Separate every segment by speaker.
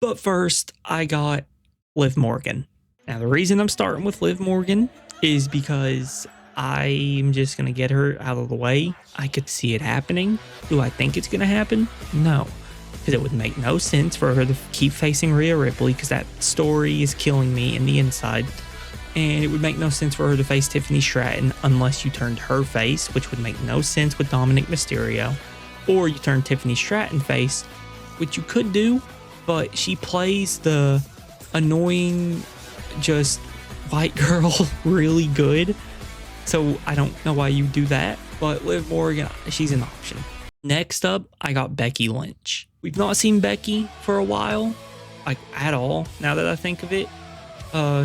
Speaker 1: But first, I got Liv Morgan. Now, the reason I'm starting with Liv Morgan is because I'm just going to get her out of the way. I could see it happening. Do I think it's going to happen? No, because it would make no sense for her to keep facing Rhea Ripley, because that story is killing me in the inside. And it would make no sense for her to face Tiffany Stratton unless you turned her face, which would make no sense with Dominic Mysterio. Or you turn Tiffany Stratton face, which you could do, but she plays the annoying, just white girl really good. So I don't know why you do that, but Liv Morgan, she's an option. Next up, I got Becky Lynch. We've not seen Becky for a while, like at all, now that I think of it.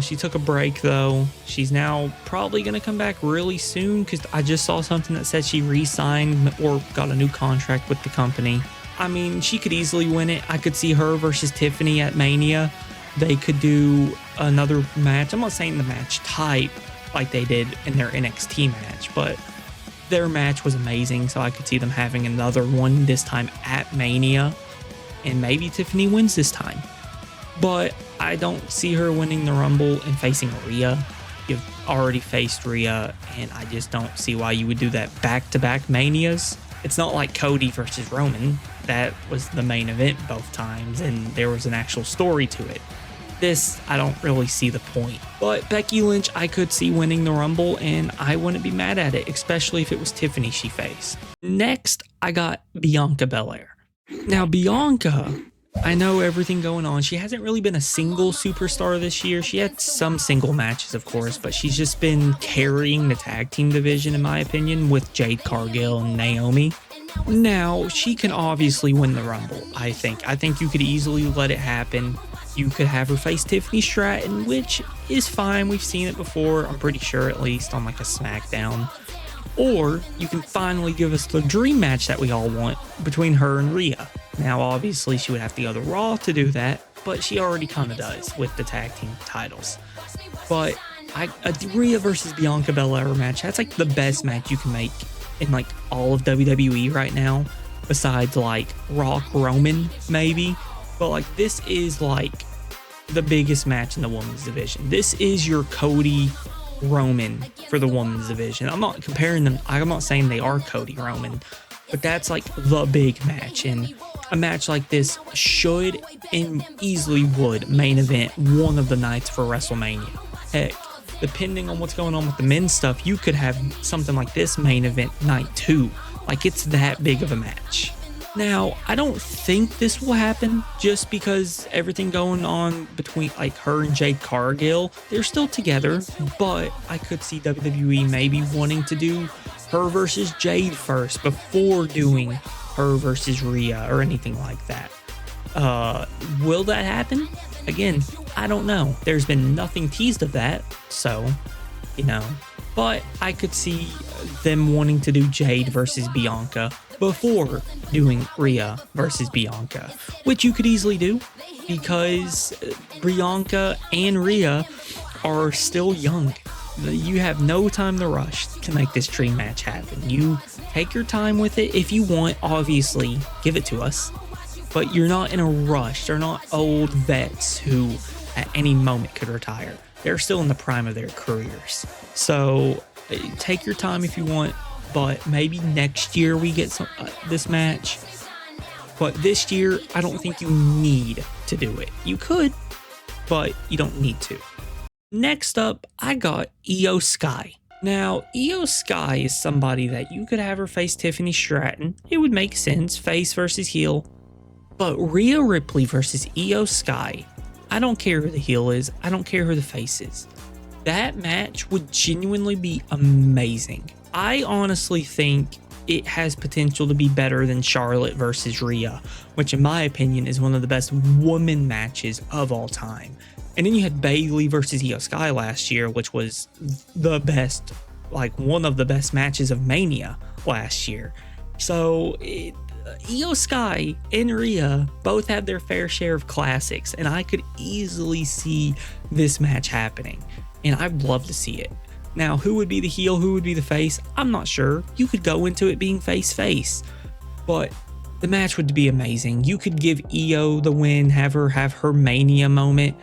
Speaker 1: She took a break though. She's now probably going to come back really soon, because I just saw something that said she re-signed or got a new contract with the company. I mean, she could easily win it. I could see her versus Tiffany at Mania. They could do another match. I'm not saying the match type like they did in their NXT match, but their match was amazing, so I could see them having another one this time at Mania, and maybe Tiffany wins this time. But I don't see her winning the Rumble and facing Rhea. You've already faced Rhea, and I just don't see why you would do that back-to-back Manias. It's not like Cody versus Roman. That was the main event both times, and there was an actual story to it. This, I don't really see the point. But Becky Lynch, I could see winning the Rumble, and I wouldn't be mad at it, especially if it was Tiffany she faced. Next, I got Bianca Belair. Now, Bianca, I know everything going on. She hasn't really been a single superstar this year. She had some single matches, of course, but she's just been carrying the tag team division, in my opinion, with Jade Cargill and Naomi. Now, she can obviously win the Rumble, I think. I think you could easily let it happen. You could have her face Tiffany Stratton, which is fine. We've seen it before, I'm pretty sure, at least on like a SmackDown. Or you can finally give us the dream match that we all want between her and Rhea. Now, obviously, she would have to go to Raw to do that, but she already kind of does with the tag team titles. But a Rhea versus Bianca Belair match, that's like the best match you can make in like all of WWE right now, besides like Rock Roman maybe. But like, this is like the biggest match in the women's division. This is your Cody Roman for the women's division. I'm not comparing them. I'm not saying they are Cody Roman, but that's like the big match. And a match like this should and easily would main event one of the nights for WrestleMania. Heck, depending on what's going on with the men's stuff, you could have something like this main event night too. Like, it's that big of a match. Now, I don't think this will happen just because everything going on between like her and Jade Cargill, they're still together, but I could see WWE maybe wanting to do her versus Jade first before doing her versus Rhea or anything like that. Will that happen? Again, I don't know. There's been nothing teased of that, so, you know. But I could see them wanting to do Jade versus Bianca before doing Rhea versus Bianca, which you could easily do because Bianca and Rhea are still young. You have no time to rush to make this dream match happen. You take your time with it. If you want, obviously, give it to us, but you're not in a rush. They're not old vets who at any moment could retire. They're still in the prime of their careers. So take your time if you want, but maybe next year we get this match. But this year, I don't think you need to do it. You could, but you don't need to. Next up, I got Io Sky. Now, Io Sky is somebody that you could have her face Tiffany Stratton. It would make sense, face versus heel. But Rhea Ripley versus Io Sky, I don't care who the heel is. I don't care who the face is. That match would genuinely be amazing. I honestly think it has potential to be better than Charlotte versus Rhea, which in my opinion is one of the best woman matches of all time. And then you had Bayley versus Io Sky last year, which was the best, like one of the best matches of Mania last year. So Io Sky and Rhea both have their fair share of classics, and I could easily see this match happening, and I'd love to see it. Now, who would be the heel? Who would be the face? I'm not sure. You could go into it being face-face, but the match would be amazing. You could give Io the win, have her Mania moment.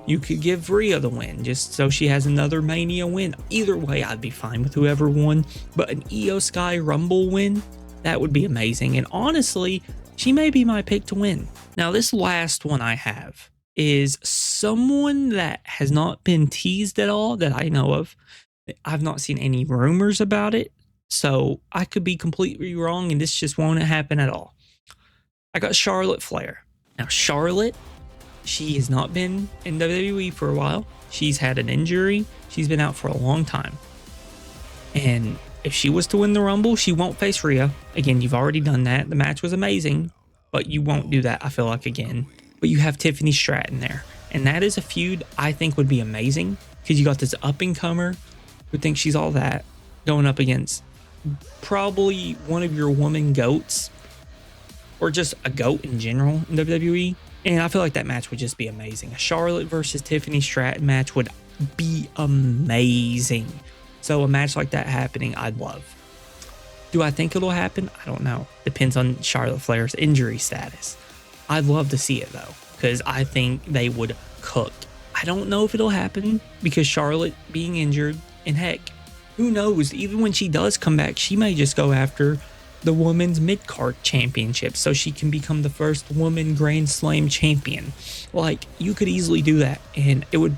Speaker 1: You could give Rhea the win, just so she has another Mania win. Either way, I'd be fine with whoever won. But an Io Sky Rumble win, that would be amazing. And honestly, she may be my pick to win. Now, this last one I have is someone that has not been teased at all that I know of. I've not seen any rumors about it, so I could be completely wrong and this just won't happen at all. I got Charlotte Flair. Now, Charlotte, she has not been in WWE for a while. She's had an injury. She's been out for a long time. And if she was to win the Rumble, she won't face Rhea. Again, you've already done that. The match was amazing, but you won't do that, I feel like, again. But you have Tiffany Stratton there. And that is a feud I think would be amazing because you got this up-and-comer who thinks she's all that going up against probably one of your woman goats or just a goat in general in WWE. And I feel like that match would just be amazing. A Charlotte versus Tiffany Stratton match would be amazing. So a match like that happening, I'd love. Do I think it'll happen? I don't know. Depends on Charlotte Flair's injury status. I'd love to see it though, because I think they would cook. I don't know if it'll happen because Charlotte being injured, and heck, who knows? Even when she does come back, she may just go after the women's mid-card championship so she can become the first woman Grand Slam champion. Like, you could easily do that and it would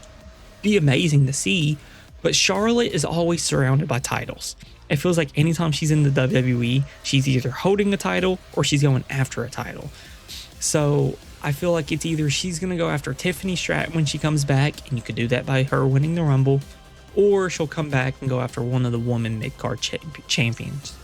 Speaker 1: be amazing to see. But Charlotte is always surrounded by titles. It feels like anytime she's in the WWE, she's either holding a title or she's going after a title. So I feel like it's either she's going to go after Tiffany Stratton when she comes back, and you could do that by her winning the Rumble, or she'll come back and go after one of the woman mid-card champions.